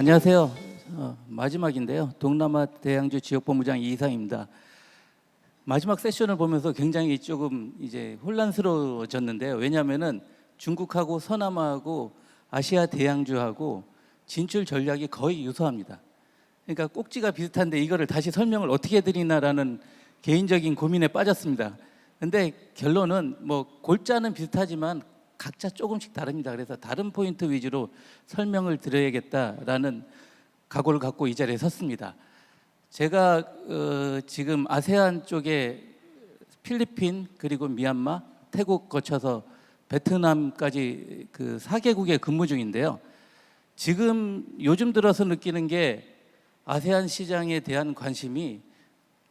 안녕하세요. 마지막인데요. 동남아 대양주 지역본부장 이상입니다. 마지막 세션을 보면서 굉장히 조금 이제 혼란스러워졌는데요. 왜냐하면은 중국하고 서남아하고 아시아 대양주하고 진출 전략이 거의 유사합니다. 그러니까 꼭지가 비슷한데 이거를 다시 설명을 어떻게 해드리나라는 개인적인 고민에 빠졌습니다. 근데 결론은 뭐 골자는 비슷하지만 각자 조금씩 다릅니다. 그래서 다른 포인트 위주로 설명을 드려야겠다라는 각오를 갖고 이 자리에 섰습니다. 제가 지금 아세안 쪽에 필리핀 그리고 미얀마, 태국 거쳐서 베트남까지 그 4개국에 근무 중인데요. 지금 요즘 들어서 느끼는 게 아세안 시장에 대한 관심이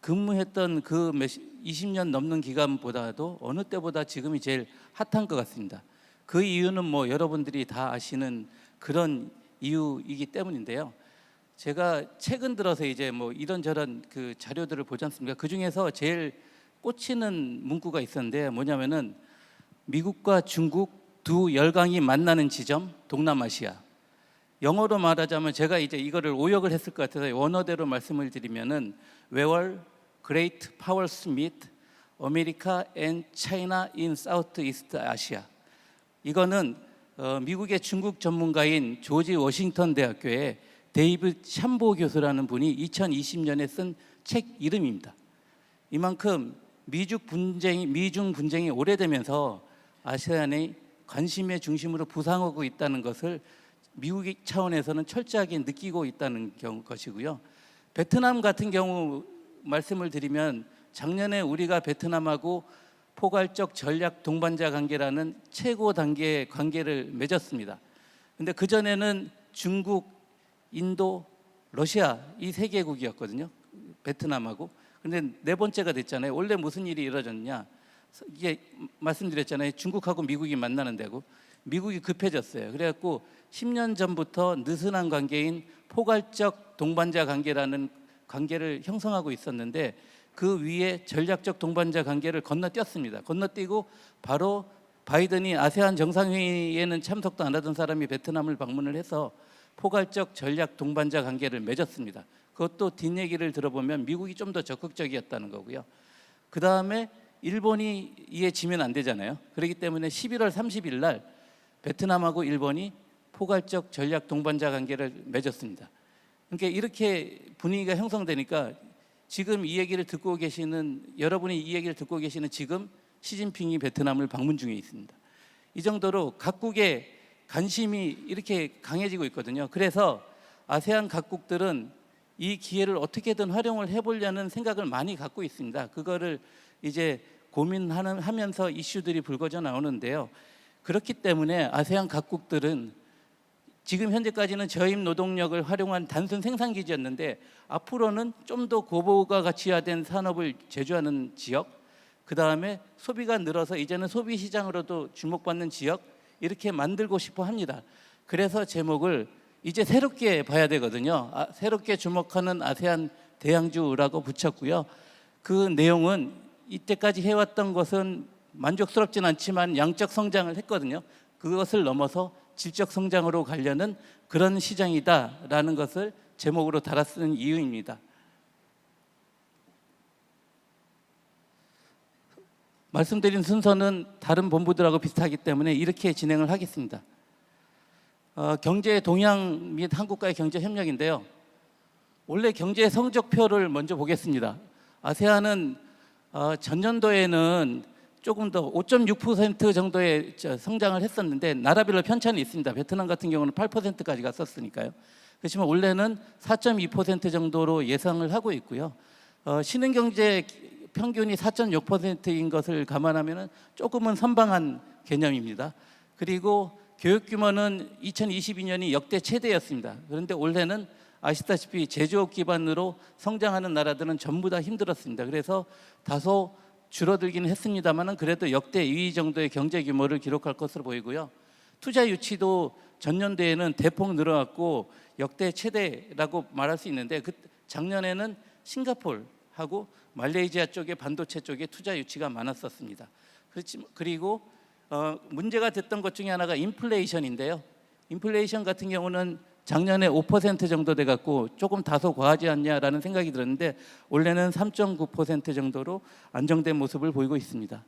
근무했던 그 20년 넘는 기간보다도 어느 때보다 지금이 제일 핫한 것 같습니다. 그 이유는 뭐 여러분들이 다 아시는 그런 이유이기 때문인데요. 제가 최근 들어서 이제 뭐 이런저런 그 자료들을 보지 않습니까? 그 중에서 제일 꽂히는 문구가 있었는데 뭐냐면은 미국과 중국 두 열강이 만나는 지점 동남아시아. 영어로 말하자면 제가 이제 이거를 오역을 했을 것 같아서 원어대로 말씀을 드리면은 Where great powers meet, America and China in Southeast Asia. 이거는 미국의 중국 전문가인 조지 워싱턴 대학교의 데이비드 샴보 교수라는 분이 2020년에 쓴 책 이름입니다. 이만큼 미중 분쟁이 오래되면서 아세안의 관심의 중심으로 부상하고 있다는 것을 미국 차원에서는 철저하게 느끼고 있다는 것이고요. 베트남 같은 경우 말씀을 드리면 작년에 우리가 베트남하고 포괄적 전략 동반자 관계라는 최고 단계의 관계를 맺었습니다. 근데 그전에는 중국, 인도, 러시아 이 세 개국이었거든요. 베트남하고. 근데 네 번째가 됐잖아요. 원래 무슨 일이 이루어졌냐? 이게 말씀드렸잖아요. 중국하고 미국이 만나는 데고 미국이 급해졌어요. 그래갖고 10년 전부터 느슨한 관계인 포괄적 동반자 관계라는 관계를 형성하고 있었는데 그 위에 전략적 동반자 관계를 건너뛰었습니다. 건너뛰고 바로 바이든이 아세안 정상회의에는 참석도 안 하던 사람이 베트남을 방문을 해서 포괄적 전략 동반자 관계를 맺었습니다. 그것도 뒷얘기를 들어보면 미국이 좀 더 적극적이었다는 거고요. 그 다음에 일본이 이에 지면 안 되잖아요. 그렇기 때문에 11월 30일 날 베트남하고 일본이 포괄적 전략 동반자 관계를 맺었습니다. 그러니까 이렇게 분위기가 형성되니까 지금 이 얘기를 듣고 계시는 여러분이 이 얘기를 듣고 계시는 지금 시진핑이 베트남을 방문 중에 있습니다. 이 정도로 각국의 관심이 이렇게 강해지고 있거든요. 그래서 아세안 각국들은 이 기회를 어떻게든 활용을 해보려는 생각을 많이 갖고 있습니다. 그거를 이제 고민하면서 이슈들이 불거져 나오는데요. 그렇기 때문에 아세안 각국들은 지금 현재까지는 저임 노동력을 활용한 단순 생산기지였는데 앞으로는 좀 더 고부가 가치화된 산업을 제조하는 지역, 그 다음에 소비가 늘어서 이제는 소비 시장으로도 주목받는 지역 이렇게 만들고 싶어 합니다. 그래서 제목을 이제 새롭게 봐야 되거든요. 새롭게 주목하는 아세안 대양주라고 붙였고요. 그 내용은 이때까지 해왔던 것은 만족스럽진 않지만 양적 성장을 했거든요. 그것을 넘어서 질적 성장으로 가려는 그런 시장이다라는 것을 제목으로 달아 쓰는 이유입니다. 말씀드린 순서는 다른 본부들하고 비슷하기 때문에 이렇게 진행을 하겠습니다. 경제 동향 및 한국과의 경제 협력인데요. 원래 경제 성적표를 먼저 보겠습니다. 아세안은 전년도에는 조금 더 5.6% 정도의 성장을 했었는데 나라별로 편차는 있습니다. 베트남 같은 경우는 8%까지 갔었으니까요. 그렇지만 올해는 4.2% 정도로 예상을 하고 있고요. 신흥경제 평균이 4.6%인 것을 감안하면 조금은 선방한 개념입니다. 그리고 교육 규모는 2022년이 역대 최대였습니다. 그런데 올해는 아시다시피 제조업 기반으로 성장하는 나라들은 전부 다 힘들었습니다. 그래서 다소 줄어들기는 했습니다만 그래도 역대 2위 정도의 경제 규모를 기록할 것으로 보이고요. 투자 유치도 전년도에는 대폭 늘어났고 역대 최대라고 말할 수 있는데 작년에는 싱가포르하고 말레이시아 쪽의 반도체 쪽에 투자 유치가 많았었습니다. 그리고 문제가 됐던 것 중에 하나가 인플레이션인데요. 인플레이션 같은 경우는 작년에 5% 정도 돼갖고 조금 다소 과하지 않냐라는 생각이 들었는데 올해는 3.9% 정도로 안정된 모습을 보이고 있습니다.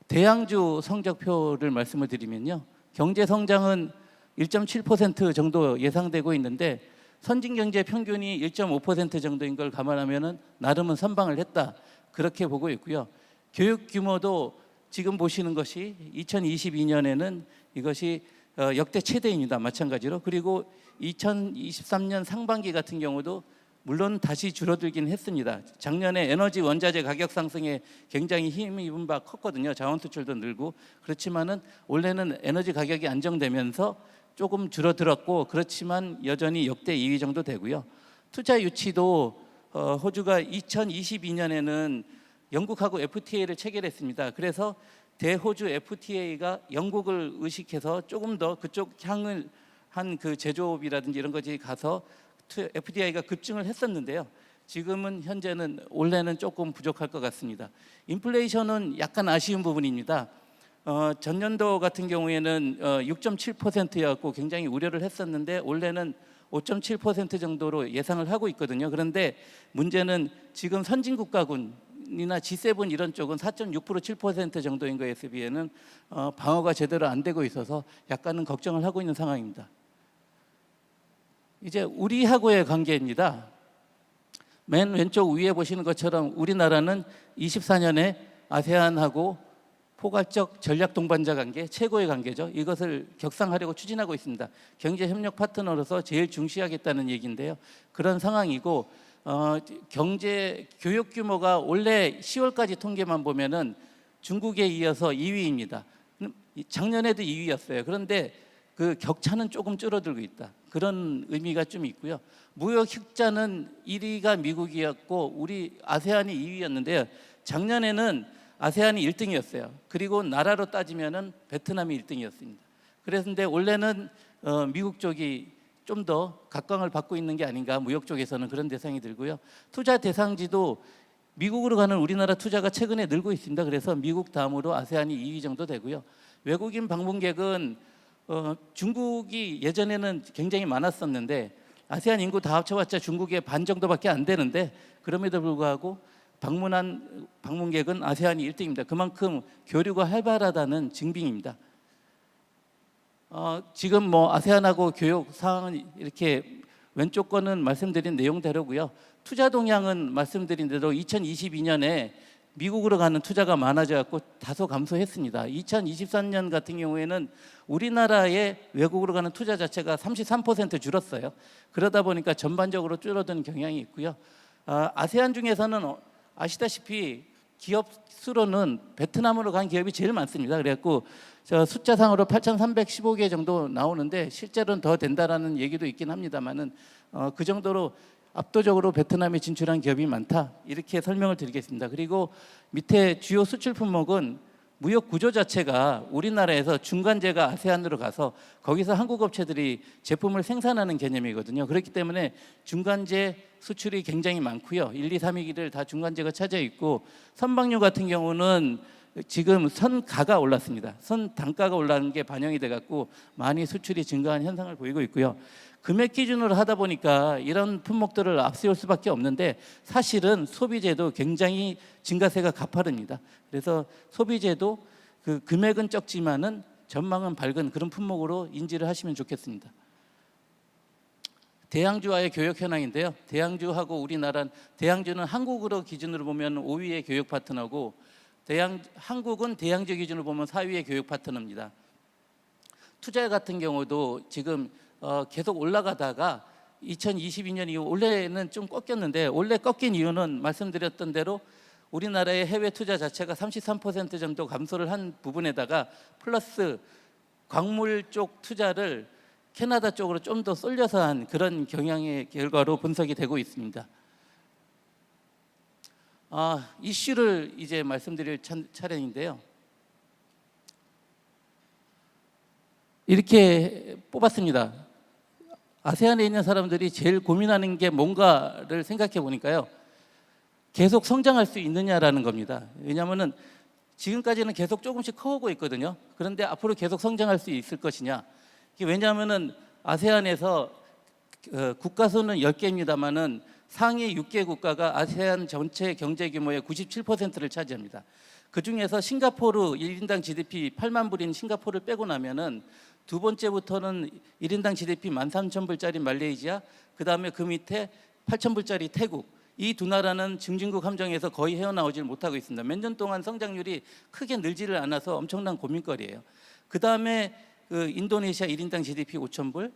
대양주 성적표를 말씀을 드리면요, 경제 성장은 1.7% 정도 예상되고 있는데 선진 경제 평균이 1.5% 정도인 걸 감안하면은 나름은 선방을 했다, 그렇게 보고 있고요. 교육 규모도 지금 보시는 것이 2022년에는 이것이 역대 최대입니다. 마찬가지로. 그리고 2023년 상반기 같은 경우도 물론 다시 줄어들긴 했습니다. 작년에 에너지 원자재 가격 상승에 굉장히 힘입은 바 컸거든요. 자원 수출도 늘고. 그렇지만은 올해는 에너지 가격이 안정되면서 조금 줄어들었고, 그렇지만 여전히 역대 2위 정도 되고요. 투자 유치도 호주가 2022년에는 영국하고 FTA를 체결했습니다. 그래서 대호주 FTA가 영국을 의식해서 조금 더 그쪽 향을 한 그 제조업이라든지 이런 것이 가서 FDI가 급증을 했었는데요. 지금은 현재는 올해는 조금 부족할 것 같습니다. 인플레이션은 약간 아쉬운 부분입니다. 전년도 같은 경우에는 6.7%였고 굉장히 우려를 했었는데 올해는 5.7% 정도로 예상을 하고 있거든요. 그런데 문제는 지금 선진국가군이나 G7 이런 쪽은 4.6% 7% 정도인 것에 비해는 방어가 제대로 안 되고 있어서 약간은 걱정을 하고 있는 상황입니다. 이제 우리하고의 관계입니다. 맨 왼쪽 위에 보시는 것처럼 우리나라는 24년에 아세안하고 포괄적 전략 동반자 관계, 최고의 관계죠. 이것을 격상하려고 추진하고 있습니다. 경제 협력 파트너로서 제일 중시하겠다는 얘기인데요. 그런 상황이고 경제 교육 규모가 올해 10월까지 통계만 보면은 중국에 이어서 2위입니다. 작년에도 2위였어요. 그런데 그 격차는 조금 줄어들고 있다, 그런 의미가 좀 있고요. 무역 흑자는 1위가 미국이었고 우리 아세안이 2위였는데요. 작년에는 아세안이 1등이었어요. 그리고 나라로 따지면은 베트남이 1등이었습니다. 그런데 올해는 미국 쪽이 좀 더 각광을 받고 있는 게 아닌가, 무역 쪽에서는 그런 대상이 들고요. 투자 대상지도 미국으로 가는 우리나라 투자가 최근에 늘고 있습니다. 그래서 미국 다음으로 아세안이 2위 정도 되고요. 외국인 방문객은 중국이 예전에는 굉장히 많았었는데 아세안 인구 다 합쳐봤자 중국의 반 정도밖에 안 되는데 그럼에도 불구하고 방문한 방문객은 아세안이 1등입니다. 그만큼 교류가 활발하다는 증빙입니다. 지금 뭐 아세안하고 교육 상황은 이렇게 왼쪽 거는 말씀드린 내용대로고요. 투자 동향은 말씀드린 대로 2022년에 미국으로 가는 투자가 많아져 갖고 다소 감소했습니다. 2023년 같은 경우에는 우리나라의 외국으로 가는 투자 자체가 33% 줄었어요. 그러다 보니까 전반적으로 줄어든 경향이 있고요. 아세안 중에서는 아시다시피 기업 수로는 베트남으로 간 기업이 제일 많습니다. 그래갖고 숫자상으로 8,315개 정도 나오는데 실제로는 더 된다라는 얘기도 있긴 합니다만은 그 정도로 압도적으로 베트남에 진출한 기업이 많다, 이렇게 설명을 드리겠습니다. 그리고 밑에 주요 수출 품목은 무역 구조 자체가 우리나라에서 중간재가 아세안으로 가서 거기서 한국 업체들이 제품을 생산하는 개념이거든요. 그렇기 때문에 중간재 수출이 굉장히 많고요. 1, 2, 3위기를 다 중간재가 차져 있고, 선박류 같은 경우는 지금 선가가 올랐습니다. 선 단가가 올라는 게 반영이 돼 갖고 많이 수출이 증가한 현상을 보이고 있고요. 금액 기준으로 하다 보니까 이런 품목들을 앞세울 수밖에 없는데 사실은 소비재도 굉장히 증가세가 가파릅니다. 그래서 소비재도 그 금액은 적지만은 전망은 밝은 그런 품목으로 인지를 하시면 좋겠습니다. 대양주와의 교역 현황인데요. 대양주하고 우리나라, 대양주는 한국으로 기준으로 보면 5위의 교역 파트너고 한국은 대양주 기준으로 보면 4위의 교역 파트너입니다. 투자 같은 경우도 지금 계속 올라가다가 2022년 이후 올해는 좀 꺾였는데, 올해 꺾인 이유는 말씀드렸던 대로 우리나라의 해외 투자 자체가 33% 정도 감소를 한 부분에다가 플러스 광물 쪽 투자를 캐나다 쪽으로 좀 더 쏠려서 한 그런 경향의 결과로 분석이 되고 있습니다. 이슈를 이제 말씀드릴 차례인데요. 이렇게 뽑았습니다. 아세안에 있는 사람들이 제일 고민하는 게 뭔가를 생각해 보니까요, 계속 성장할 수 있느냐라는 겁니다. 왜냐하면 지금까지는 계속 조금씩 커오고 있거든요. 그런데 앞으로 계속 성장할 수 있을 것이냐. 왜냐하면 아세안에서 국가 수는 10개입니다만은 상위 6개 국가가 아세안 전체 경제 규모의 97%를 차지합니다. 그 중에서 싱가포르 1인당 GDP 8만 불인 싱가포르를 빼고 나면은 두 번째부터는 1인당 GDP 13,000불짜리 말레이시아, 그 다음에 그 밑에 8,000불짜리 태국. 이 두 나라는 증진국 함정에서 거의 헤어나오질 못하고 있습니다. 몇 년 동안 성장률이 크게 늘지를 않아서 엄청난 고민거리예요. 그 다음에 인도네시아 1인당 GDP 5,000불,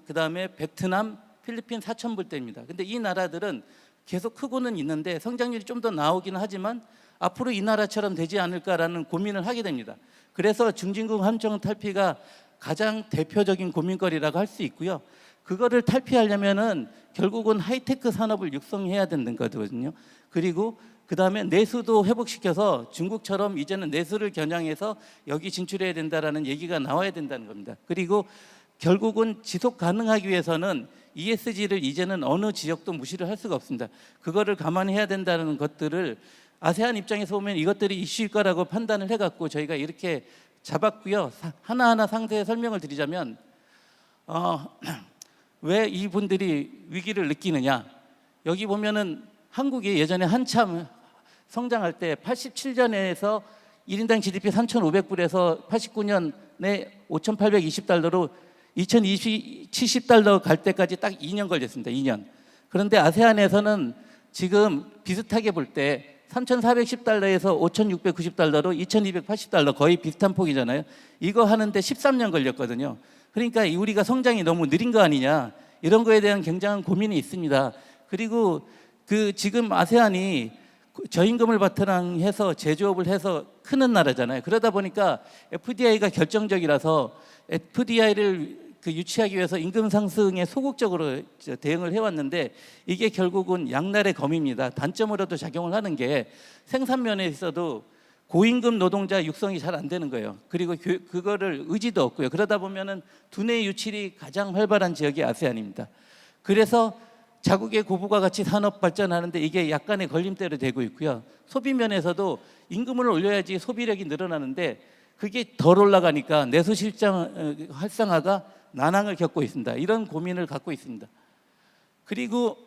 그 다음에 베트남, 필리핀 4,000불대입니다. 근데 이 나라들은 계속 크고는 있는데 성장률이 좀 더 나오기는 하지만 앞으로 이 나라처럼 되지 않을까라는 고민을 하게 됩니다. 그래서 중진국 함정 탈피가 가장 대표적인 고민거리라고 할 수 있고요. 그거를 탈피하려면은 결국은 하이테크 산업을 육성해야 되는 거거든요. 그리고 그 다음에 내수도 회복시켜서 중국처럼 이제는 내수를 겨냥해서 여기 진출해야 된다라는 얘기가 나와야 된다는 겁니다. 그리고 결국은 지속 가능하기 위해서는 ESG를 이제는 어느 지역도 무시를 할 수가 없습니다. 그거를 감안해야 된다는 것들을 아세안 입장에서 보면 이것들이 이슈일 거라고 판단을 해갖고 저희가 이렇게 잡았고요. 하나하나 상세히 설명을 드리자면 왜 이분들이 위기를 느끼느냐. 여기 보면은 한국이 예전에 한참 성장할 때 87년에서 1인당 GDP 3,500불에서 89년에 5,820달러로 2070달러 갈 때까지 딱 2년 걸렸습니다. 2년. 그런데 아세안에서는 지금 비슷하게 볼 때 3,410달러에서 5,690달러로 2,280달러 거의 비슷한 폭이잖아요. 이거 하는데 13년 걸렸거든요. 그러니까 우리가 성장이 너무 느린 거 아니냐, 이런 거에 대한 굉장한 고민이 있습니다. 그리고 지금 아세안이 저임금을 바탕으로 해서 제조업을 해서 크는 나라잖아요. 그러다 보니까 FDI가 결정적이라서 FDI를 유치하기 위해서 임금 상승에 소극적으로 대응을 해왔는데 이게 결국은 양날의 검입니다. 단점으로도 작용을 하는 게 생산면에 있어도 고임금 노동자 육성이 잘 안 되는 거예요. 그리고 그거를 의지도 없고요. 그러다 보면은 두뇌 유출이 가장 활발한 지역이 아세안입니다. 그래서 자국의 고부가 가치 산업 발전하는데 이게 약간의 걸림돌이 되고 있고요. 소비면에서도 임금을 올려야지 소비력이 늘어나는데 그게 덜 올라가니까 내수 실장 활성화가 난항을 겪고 있습니다. 이런 고민을 갖고 있습니다. 그리고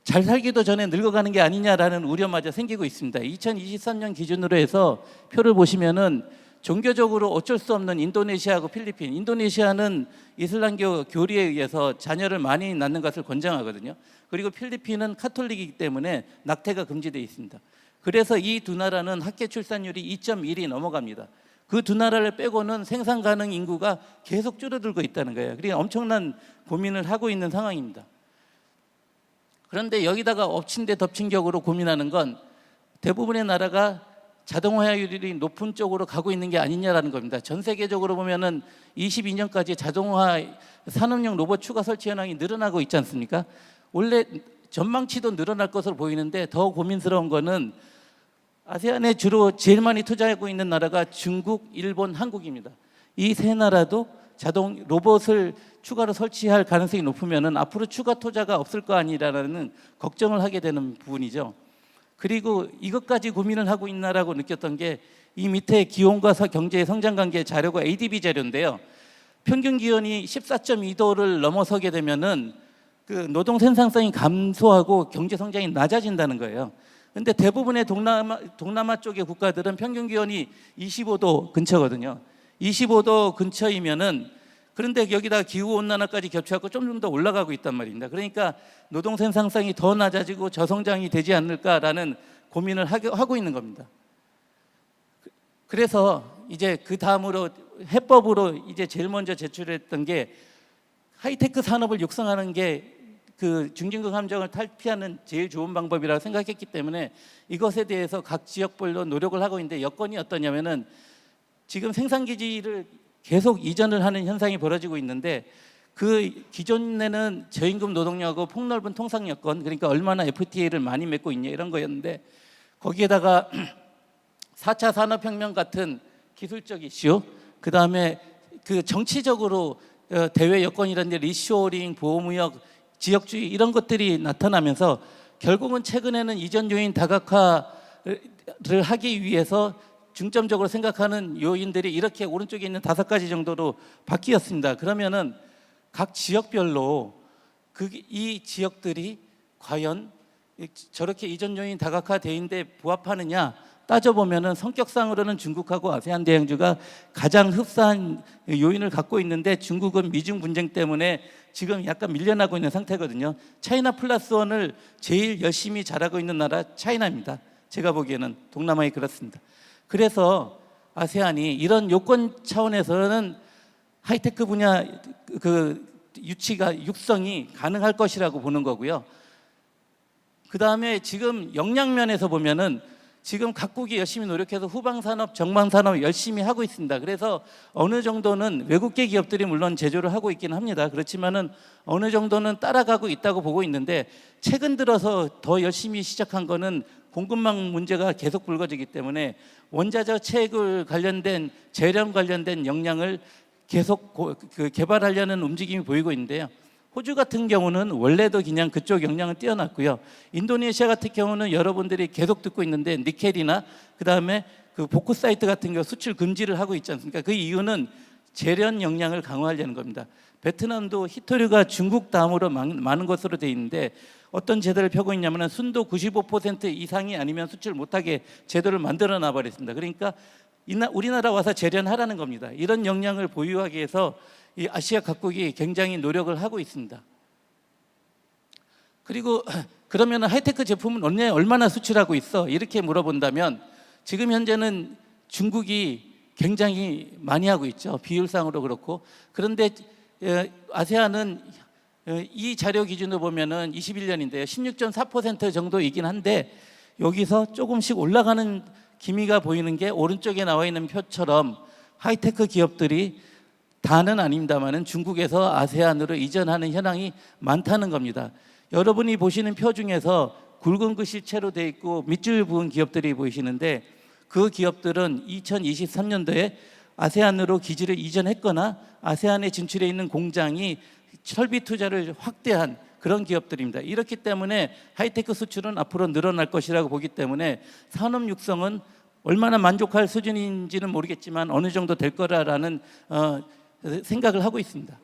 잘 살기도 전에 늙어가는 게 아니냐라는 우려마저 생기고 있습니다. 2023년 기준으로 해서 표를 보시면은 종교적으로 어쩔 수 없는 인도네시아하고 필리핀, 인도네시아는 이슬람교 교리에 의해서 자녀를 많이 낳는 것을 권장하거든요. 그리고 필리핀은 카톨릭이기 때문에 낙태가 금지되어 있습니다. 그래서 이 두 나라는 학계 출산율이 2.1이 넘어갑니다. 그 두 나라를 빼고는 생산 가능 인구가 계속 줄어들고 있다는 거예요. 그러니까 엄청난 고민을 하고 있는 상황입니다. 그런데 여기다가 엎친 데 덮친 격으로 고민하는 건 대부분의 나라가 자동화율이 높은 쪽으로 가고 있는 게 아니냐라는 겁니다. 전 세계적으로 보면은 22년까지 자동화 산업용 로봇 추가 설치 현황이 늘어나고 있지 않습니까? 원래 전망치도 늘어날 것으로 보이는데 더 고민스러운 거는 아세안에 주로 제일 많이 투자하고 있는 나라가 중국, 일본, 한국입니다. 이 세 나라도 자동 로봇을 추가로 설치할 가능성이 높으면은 앞으로 추가 투자가 없을 거 아니라는 걱정을 하게 되는 부분이죠. 그리고 이것까지 고민을 하고 있나라고 느꼈던 게 이 밑에 기온과 경제의 성장 관계 자료가 ADB 자료인데요. 평균 기온이 14.2도를 넘어서게 되면은 노동 생산성이 감소하고 경제 성장이 낮아진다는 거예요. 근데 대부분의 동남아 쪽의 국가들은 평균 기온이 25도 근처거든요. 25도 근처이면은 그런데 여기다 기후 온난화까지 겹쳐갖고 좀 더 올라가고 있단 말입니다. 그러니까 노동 생산성이 더 낮아지고 저성장이 되지 않을까라는 고민을 하고 있는 겁니다. 그래서 이제 그 다음으로 해법으로 이제 제일 먼저 제출했던 게 하이테크 산업을 육성하는 게 중진국 함정을 탈피하는 제일 좋은 방법이라고 생각했기 때문에 이것에 대해서 각 지역별로 노력을 하고 있는데 여건이 어떠냐면은 지금 생산기지를 계속 이전을 하는 현상이 벌어지고 있는데 기존에는 저임금 노동력하고 폭넓은 통상 여건, 그러니까 얼마나 FTA를 많이 맺고 있냐 이런 거였는데 거기에다가 4차 산업혁명 같은 기술적 이슈, 그 다음에 정치적으로 대외 여건이라든지 리쇼어링, 보호무역, 지역주의 이런 것들이 나타나면서 결국은 최근에는 이전 요인 다각화를 하기 위해서 중점적으로 생각하는 요인들이 이렇게 오른쪽에 있는 5가지 정도로 바뀌었습니다. 그러면은 각 지역별로 이 지역들이 과연 저렇게 이전 요인 다각화돼 있는데 부합하느냐 따져보면은 성격상으로는 중국하고 아세안 대양주가 가장 흡사한 요인을 갖고 있는데 중국은 미중 분쟁 때문에 지금 약간 밀려나고 있는 상태거든요. 차이나 플러스 원을 제일 열심히 잘하고 있는 나라 차이나입니다. 제가 보기에는 동남아에 그렇습니다. 그래서 아세안이 이런 요건 차원에서는 하이테크 분야 육성이 가능할 것이라고 보는 거고요. 그 다음에 지금 역량면에서 보면은 지금 각국이 열심히 노력해서 후방산업, 정방산업 열심히 하고 있습니다. 그래서 어느 정도는 외국계 기업들이 물론 제조를 하고 있긴 합니다. 그렇지만은 어느 정도는 따라가고 있다고 보고 있는데 최근 들어서 더 열심히 시작한 거는 공급망 문제가 계속 불거지기 때문에 원자재 채굴 관련된 재련 관련된 역량을 계속 개발하려는 움직임이 보이고 있는데요. 호주 같은 경우는 원래도 그냥 그쪽 역량은 뛰어났고요. 인도네시아 같은 경우는 여러분들이 계속 듣고 있는데 니켈이나 그다음에 그 보크사이트 같은 경우 수출 금지를 하고 있지 않습니까? 그 이유는 재련 역량을 강화하려는 겁니다. 베트남도 히토류가 중국 다음으로 많은 것으로 되어 있는데 어떤 제도를 펴고 있냐면 순도 95% 이상이 아니면 수출 못하게 제도를 만들어 놔버렸습니다. 그러니까 우리나라 와서 재련하라는 겁니다. 이런 역량을 보유하기 위해서 이 아시아 각국이 굉장히 노력을 하고 있습니다. 그리고 그러면 하이테크 제품은 얼마나 수출하고 있어? 이렇게 물어본다면 지금 현재는 중국이 굉장히 많이 하고 있죠. 비율상으로 그렇고. 그런데 아세안은 이 자료 기준으로 보면은 21년인데요. 16.4% 정도이긴 한데 여기서 조금씩 올라가는 기미가 보이는 게 오른쪽에 나와 있는 표처럼 하이테크 기업들이 다는 아닙니다만은 중국에서 아세안으로 이전하는 현황이 많다는 겁니다. 여러분이 보시는 표 중에서 굵은 글씨체로 되어 있고 밑줄 부은 기업들이 보이시는데 그 기업들은 2023년도에 아세안으로 기지를 이전했거나 아세안에 진출해 있는 공장이 설비 투자를 확대한 그런 기업들입니다. 이렇기 때문에 하이테크 수출은 앞으로 늘어날 것이라고 보기 때문에 산업 육성은 얼마나 만족할 수준인지는 모르겠지만 어느 정도 될 거라는 생각을 하고 있습니다.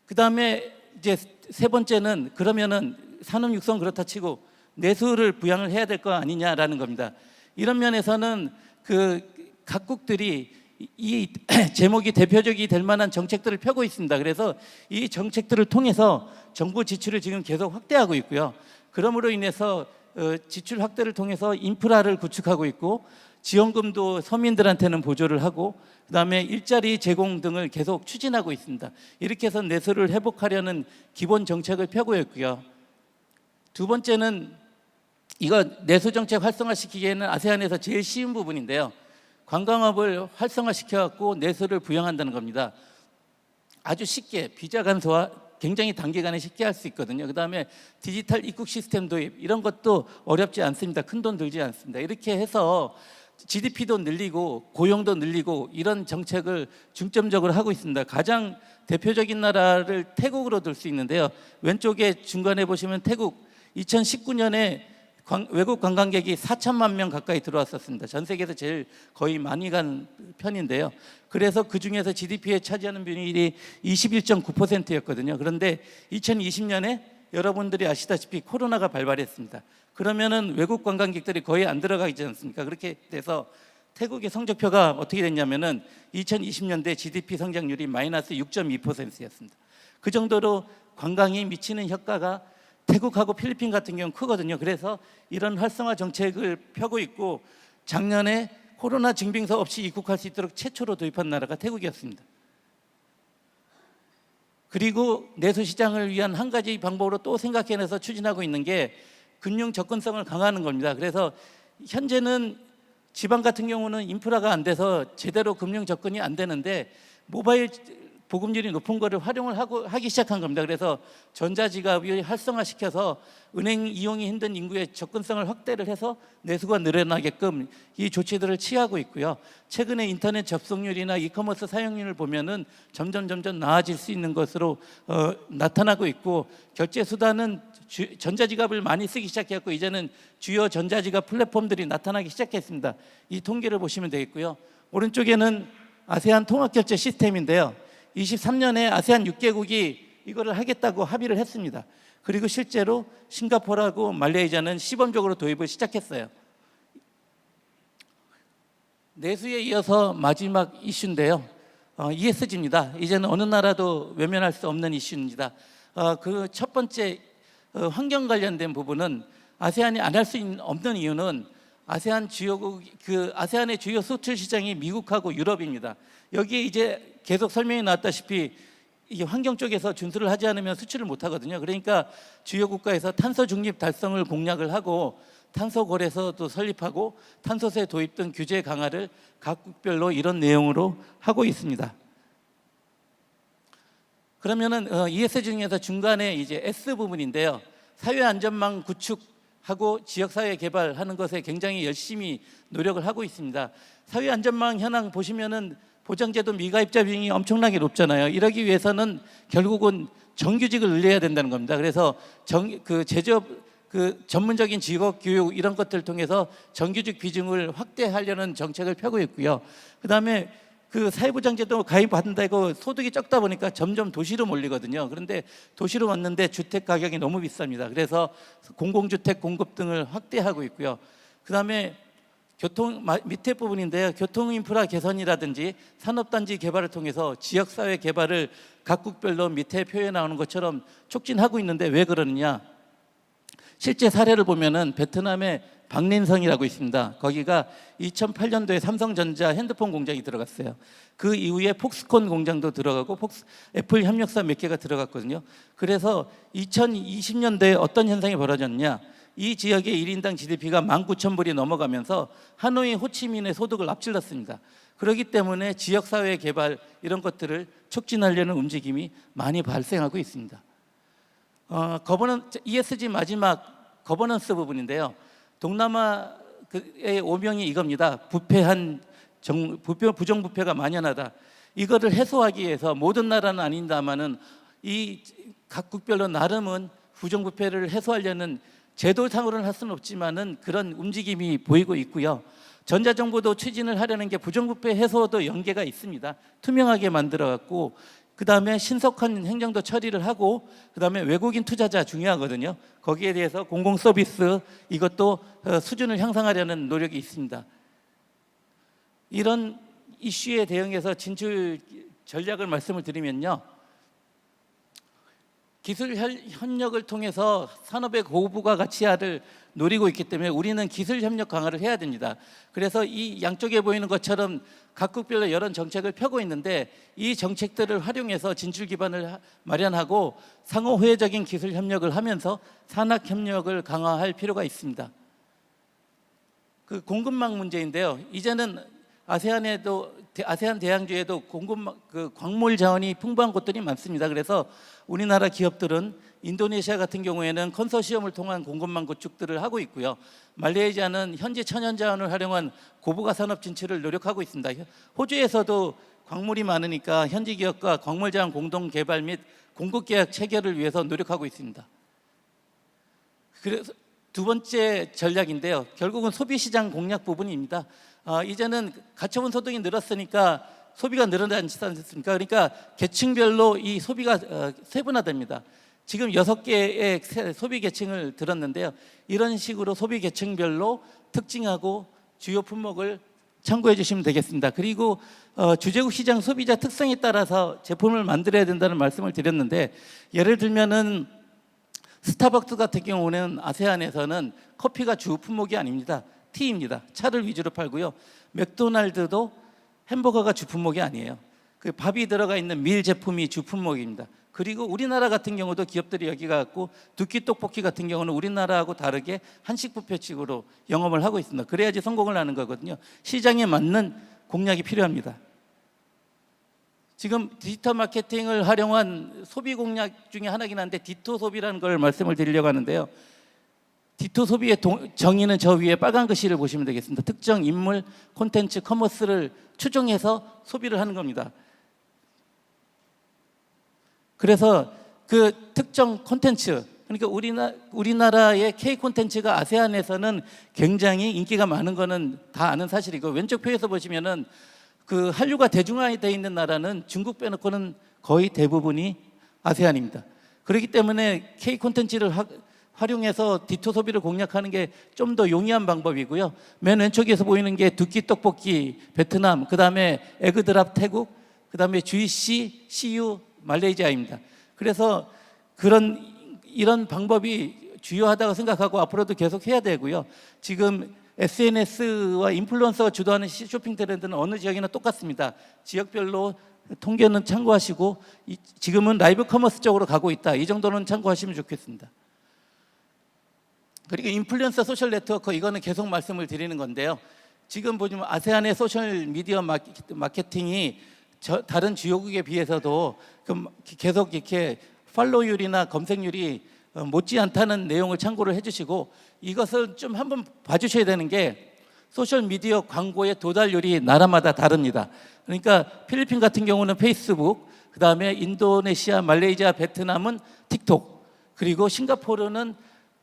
그 다음에 이제 세 번째는 그러면은 산업 육성 그렇다 치고 내수를 부양을 해야 될 거 아니냐라는 겁니다. 이런 면에서는 그 각국들이 이 제목이 대표적이 될 만한 정책들을 펴고 있습니다. 그래서 이 정책들을 통해서 정부 지출을 지금 계속 확대하고 있고요. 그러므로 인해서 지출 확대를 통해서 인프라를 구축하고 있고 지원금도 서민들한테는 보조를 하고 그다음에 일자리 제공 등을 계속 추진하고 있습니다. 이렇게 해서 내수를 회복하려는 기본 정책을 펴고 있고요. 두 번째는 이거 내수 정책 활성화시키기에는 아세안에서 제일 쉬운 부분인데요. 관광업을 활성화시켜갖고 내수를 부양한다는 겁니다. 아주 쉽게 비자 간소화 굉장히 단기간에 쉽게 할 수 있거든요. 그다음에 디지털 입국 시스템 도입 이런 것도 어렵지 않습니다. 큰 돈 들지 않습니다. 이렇게 해서 GDP도 늘리고 고용도 늘리고 이런 정책을 중점적으로 하고 있습니다. 가장 대표적인 나라를 태국으로 들 수 있는데요. 왼쪽에 중간에 보시면 태국 2019년에 외국 관광객이 4천만 명 가까이 들어왔었습니다. 전 세계에서 제일 거의 많이 간 편인데요. 그래서 그중에서 GDP에 차지하는 비율이 21.9%였거든요. 그런데 2020년에 여러분들이 아시다시피 코로나가 발발했습니다. 그러면은 외국 관광객들이 거의 안 들어가지 않습니까? 그렇게 돼서 태국의 성적표가 어떻게 됐냐면은 2020년대 GDP 성장률이 마이너스 6.2%였습니다. 그 정도로 관광이 미치는 효과가 태국하고 필리핀 같은 경우는 크거든요. 그래서 이런 활성화 정책을 펴고 있고 작년에 코로나 증빙서 없이 입국할 수 있도록 최초로 도입한 나라가 태국이었습니다. 그리고 내수 시장을 위한 한 가지 방법으로 또 생각해내서 추진하고 있는 게 금융 접근성을 강화하는 겁니다. 그래서 현재는 지방 같은 경우는 인프라가 안 돼서 제대로 금융 접근이 안 되는데 모바일 보급률이 높은 거를 활용을 하기 시작한 겁니다. 그래서 전자지갑을 활성화시켜서 은행 이용이 힘든 인구의 접근성을 확대를 해서 내수가 늘어나게끔 이 조치들을 취하고 있고요. 최근에 인터넷 접속률이나 이커머스 사용률을 보면은 점점 나아질 수 있는 것으로 나타나고 있고 결제 수단은 전자지갑을 많이 쓰기 시작했고 이제는 주요 전자지갑 플랫폼들이 나타나기 시작했습니다. 이 통계를 보시면 되겠고요. 오른쪽에는 아세안 통합결제 시스템인데요. 23년에 아세안 6개국이 이거를 하겠다고 합의를 했습니다. 그리고 실제로 싱가포르하고 말레이시아는 시범적으로 도입을 시작했어요. 내수에 이어서 마지막 이슈인데요. ESG입니다. 이제는 어느 나라도 외면할 수 없는 이슈입니다. 그 첫 번째 환경 관련된 부분은 아세안이 안 할 수 없는 이유는 아세안 주요국 아세안의 주요 수출 시장이 미국하고 유럽입니다. 여기에 이제 계속 설명이 나왔다시피 이게 환경 쪽에서 준수를 하지 않으면 수출을 못 하거든요. 그러니까 주요 국가에서 탄소 중립 달성을 공약을 하고 탄소 거래소도 설립하고 탄소세 도입 등 규제 강화를 각국별로 이런 내용으로 하고 있습니다. 그러면은 ES 중에서 중간에 이제 S 부분인데요. 사회 안전망 구축하고 지역 사회 개발하는 것에 굉장히 열심히 노력을 하고 있습니다. 사회 안전망 현황 보시면은 보장제도 미가입자 비중이 엄청나게 높잖아요. 이러기 위해서는 결국은 정규직을 늘려야 된다는 겁니다. 그래서 제조업 전문적인 직업 교육 이런 것들을 통해서 정규직 비중을 확대하려는 정책을 펴고 있고요. 그다음에 그 사회보장제도 가입받는다고 소득이 적다 보니까 점점 도시로 몰리거든요. 그런데 도시로 왔는데 주택 가격이 너무 비쌉니다. 그래서 공공주택 공급 등을 확대하고 있고요. 그다음에 교통 밑에 부분인데요. 교통 인프라 개선이라든지 산업단지 개발을 통해서 지역사회 개발을 각국별로 밑에 표에 나오는 것처럼 촉진하고 있는데 왜 그러느냐? 실제 사례를 보면은 베트남의 박린성이라고 있습니다. 거기가 2008년도에 삼성전자 핸드폰 공장이 들어갔어요. 그 이후에 폭스콘 공장도 들어가고 애플 협력사 몇 개가 들어갔거든요. 그래서 2020년도에 어떤 현상이 벌어졌냐? 이 지역의 1인당 GDP가 19,000불이 넘어가면서 하노이 호치민의 소득을 앞질렀습니다. 그렇기 때문에 지역사회 개발 이런 것들을 촉진하려는 움직임이 많이 발생하고 있습니다. ESG 마지막 거버넌스 부분인데요. 동남아의 오명이 이겁니다. 부정부패가 만연하다. 이거를 해소하기 위해서 모든 나라는 아닌다마는 이 각국별로 나름은 부정부패를 해소하려는 제도상으로는 할 수는 없지만은 그런 움직임이 보이고 있고요. 전자정보도 추진을 하려는 게 부정부패 해소도 연계가 있습니다. 투명하게 만들어갖고 그다음에 신속한 행정도 처리를 하고 그다음에 외국인 투자자 중요하거든요. 거기에 대해서 공공 서비스 이것도 수준을 향상하려는 노력이 있습니다. 이런 이슈에 대응해서 진출 전략을 말씀을 드리면요. 기술 협력을 통해서 산업의 고부가 가치화를 노리고 있기 때문에 우리는 기술 협력 강화를 해야 됩니다. 그래서 이 양쪽에 보이는 것처럼 각국별로 여러 정책을 펴고 있는데 이 정책들을 활용해서 진출 기반을 마련하고 상호 호혜적인 기술 협력을 하면서 산학 협력을 강화할 필요가 있습니다. 그 공급망 문제인데요. 이제는 아세안 대양주에도 광물 자원이 풍부한 곳들이 많습니다. 그래서 우리나라 기업들은 인도네시아 같은 경우에는 컨소시엄을 통한 공급망 구축들을 하고 있고요. 말레이시아는 현지 천연 자원을 활용한 고부가 산업 진출을 노력하고 있습니다. 호주에서도 광물이 많으니까 현지 기업과 광물 자원 공동 개발 및 공급 계약 체결을 위해서 노력하고 있습니다. 그래서 두 번째 전략인데요. 결국은 소비 시장 공략 부분입니다. 이제는 가처분 소득이 늘었으니까 소비가 늘어나지 않습니까? 그러니까 계층별로 이 소비가 세분화됩니다. 지금 6개의 소비 계층을 들었는데요. 이런 식으로 소비 계층별로 특징하고 주요 품목을 참고해 주시면 되겠습니다. 그리고 주재국 시장 소비자 특성에 따라서 제품을 만들어야 된다는 말씀을 드렸는데 예를 들면은 스타벅스 같은 경우는 아세안에서는 커피가 주 품목이 아닙니다. 티입니다. 차를 위주로 팔고요. 맥도날드도 햄버거가 주 품목이 아니에요. 그 밥이 들어가 있는 밀 제품이 주 품목입니다. 그리고 우리나라 같은 경우도 기업들이 여기 갖고 두끼 떡볶이 같은 경우는 우리나라하고 다르게 한식 뷔페식으로 영업을 하고 있습니다. 그래야지 성공을 하는 거거든요. 시장에 맞는 공략이 필요합니다. 지금 디지털 마케팅을 활용한 소비 공략 중에 하나긴 한데 디토 소비라는 걸 말씀을 드리려고 하는데요. 디토 소비의 정의는 저 위에 빨간 글씨를 보시면 되겠습니다. 특정 인물, 콘텐츠, 커머스를 추종해서 소비를 하는 겁니다. 그래서 그 특정 콘텐츠, 그러니까 우리나라의 K 콘텐츠가 아세안에서는 굉장히 인기가 많은 거는 다 아는 사실이고 왼쪽 표에서 보시면은 그 한류가 대중화되어 있는 나라는 중국 빼놓고는 거의 대부분이 아세안입니다. 그렇기 때문에 K 콘텐츠를 활용해서 디토 소비를 공략하는 게 좀 더 용이한 방법이고요. 맨 왼쪽에서 보이는 게 두끼 떡볶이 베트남, 그 다음에 에그드랍 태국, 그 다음에 GC, CU 말레이시아입니다. 그래서 이런 방법이 주요하다고 생각하고 앞으로도 계속 해야 되고요. 지금 SNS와 인플루언서가 주도하는 쇼핑 트렌드는 어느 지역이나 똑같습니다. 지역별로 통계는 참고하시고 지금은 라이브 커머스 쪽으로 가고 있다. 이 정도는 참고하시면 좋겠습니다. 그리고 인플루언서 소셜 네트워크, 이거는 계속 말씀을 드리는 건데요. 지금 보시면 아세안의 소셜 미디어 마케팅이 다른 주요국에 비해서도 계속 이렇게 팔로우율이나 검색률이 못지않다는 내용을 참고를 해주시고, 이것을 좀 한번 봐주셔야 되는 게 소셜 미디어 광고의 도달률이 나라마다 다릅니다. 그러니까 필리핀 같은 경우는 페이스북, 그 다음에 인도네시아, 말레이시아, 베트남은 틱톡, 그리고 싱가포르는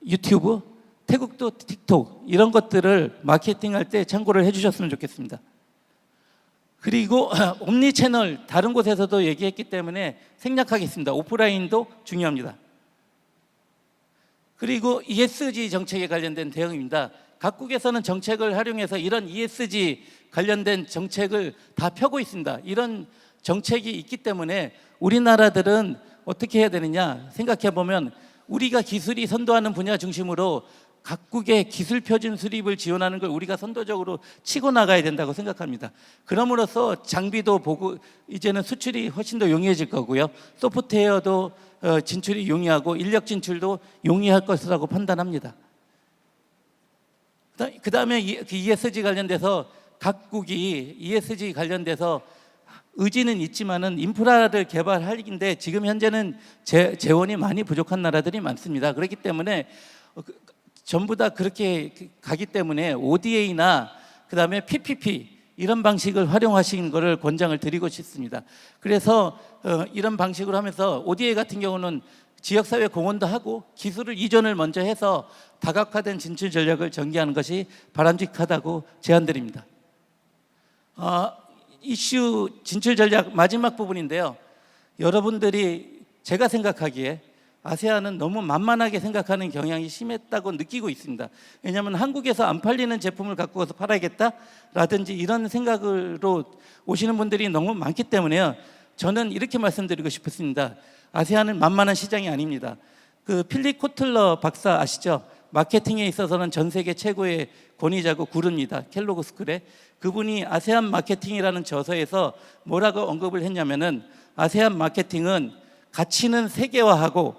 유튜브, 태국도 틱톡, 이런 것들을 마케팅할 때 참고를 해주셨으면 좋겠습니다. 그리고 옴니 채널 다른 곳에서도 얘기했기 때문에 생략하겠습니다. 오프라인도 중요합니다. 그리고 ESG 정책에 관련된 대응입니다. 각국에서는 정책을 활용해서 이런 ESG 관련된 정책을 다 펴고 있습니다. 이런 정책이 있기 때문에 우리나라들은 어떻게 해야 되느냐 생각해 보면, 우리가 기술이 선도하는 분야 중심으로 각국의 기술 표준 수립을 지원하는 걸 우리가 선도적으로 치고 나가야 된다고 생각합니다. 그럼으로써 장비도 보고 이제는 수출이 훨씬 더 용이해질 거고요. 소프트웨어도 진출이 용이하고 인력 진출도 용이할 것이라고 판단합니다. 그 다음에 ESG 관련돼서 각국이 ESG 관련돼서 의지는 있지만은 인프라를 개발하기인데 지금 현재는 재원이 많이 부족한 나라들이 많습니다. 그렇기 때문에 전부 다 그렇게 가기 때문에 ODA나 그 다음에 PPP 이런 방식을 활용하시는 것을 권장을 드리고 싶습니다. 그래서 이런 방식으로 하면서 ODA 같은 경우는 지역사회 공헌도 하고 기술을 이전을 먼저 해서 다각화된 진출 전략을 전개하는 것이 바람직하다고 제안드립니다. 이슈 진출 전략 마지막 부분인데요. 여러분들이 제가 생각하기에 아세안은 너무 만만하게 생각하는 경향이 심했다고 느끼고 있습니다. 왜냐하면 한국에서 안 팔리는 제품을 갖고 와서 팔아야겠다라든지 이런 생각으로 오시는 분들이 너무 많기 때문에요. 저는 이렇게 말씀드리고 싶습니다. 아세안은 만만한 시장이 아닙니다. 그 필립 코틀러 박사 아시죠? 마케팅에 있어서는 전 세계 최고의 권위자고 구루입니다. 켈로그 스쿨에. 그분이 아세안 마케팅이라는 저서에서 뭐라고 언급을 했냐면은, 아세안 마케팅은 가치는 세계화하고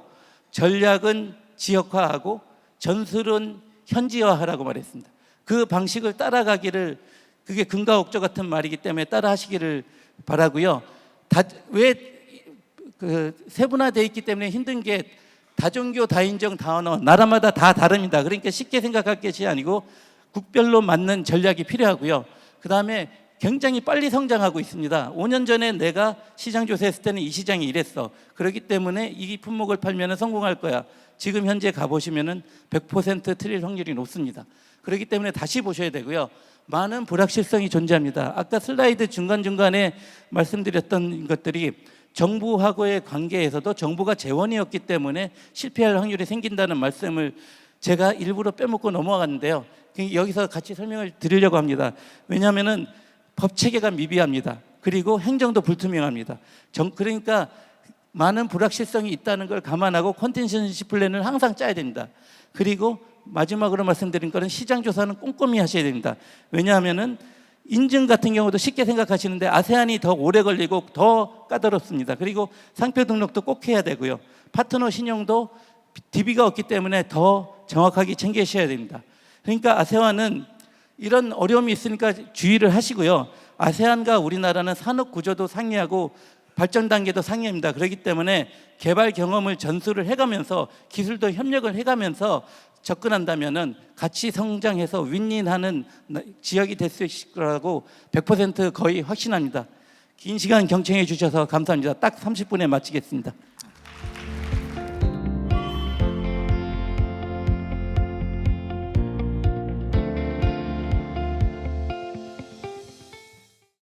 전략은 지역화하고 전술은 현지화하라고 말했습니다. 그 방식을 따라가기를, 그게 근과 억조 같은 말이기 때문에 따라하시기를 바라고요. 왜 세분화되어 있기 때문에 힘든 게 다종교, 다인종, 다언어 나라마다 다 다릅니다. 그러니까 쉽게 생각할 것이 아니고 국별로 맞는 전략이 필요하고요. 그 다음에 굉장히 빨리 성장하고 있습니다. 5년 전에 내가 시장 조사했을 때는 이 시장이 이랬어. 그렇기 때문에 이 품목을 팔면 성공할 거야. 지금 현재 가보시면 100% 틀릴 확률이 높습니다. 그렇기 때문에 다시 보셔야 되고요. 많은 불확실성이 존재합니다. 아까 슬라이드 중간중간에 말씀드렸던 것들이 정부하고의 관계에서도 정부가 재원이었기 때문에 실패할 확률이 생긴다는 말씀을 제가 일부러 빼먹고 넘어갔는데요. 여기서 같이 설명을 드리려고 합니다. 왜냐하면 법 체계가 미비합니다. 그리고 행정도 불투명합니다. 그러니까 많은 불확실성이 있다는 걸 감안하고 컨텐션시 플랜을 항상 짜야 됩니다. 그리고 마지막으로 말씀드린 거는 시장 조사는 꼼꼼히 하셔야 됩니다. 왜냐하면은 인증 같은 경우도 쉽게 생각하시는데 아세안이 더 오래 걸리고 더 까다롭습니다. 그리고 상표 등록도 꼭 해야 되고요. 파트너 신용도 DB가 없기 때문에 더 정확하게 챙기셔야 됩니다. 그러니까 아세안은 이런 어려움이 있으니까 주의를 하시고요. 아세안과 우리나라는 산업 구조도 상이하고 발전 단계도 상이합니다. 그렇기 때문에 개발 경험을 전수를 해가면서 기술도 협력을 해가면서 접근한다면은 같이 성장해서 윈윈하는 지역이 될 수 있을 거라고 100% 거의 확신합니다. 긴 시간 경청해 주셔서 감사합니다. 딱 30분에 마치겠습니다.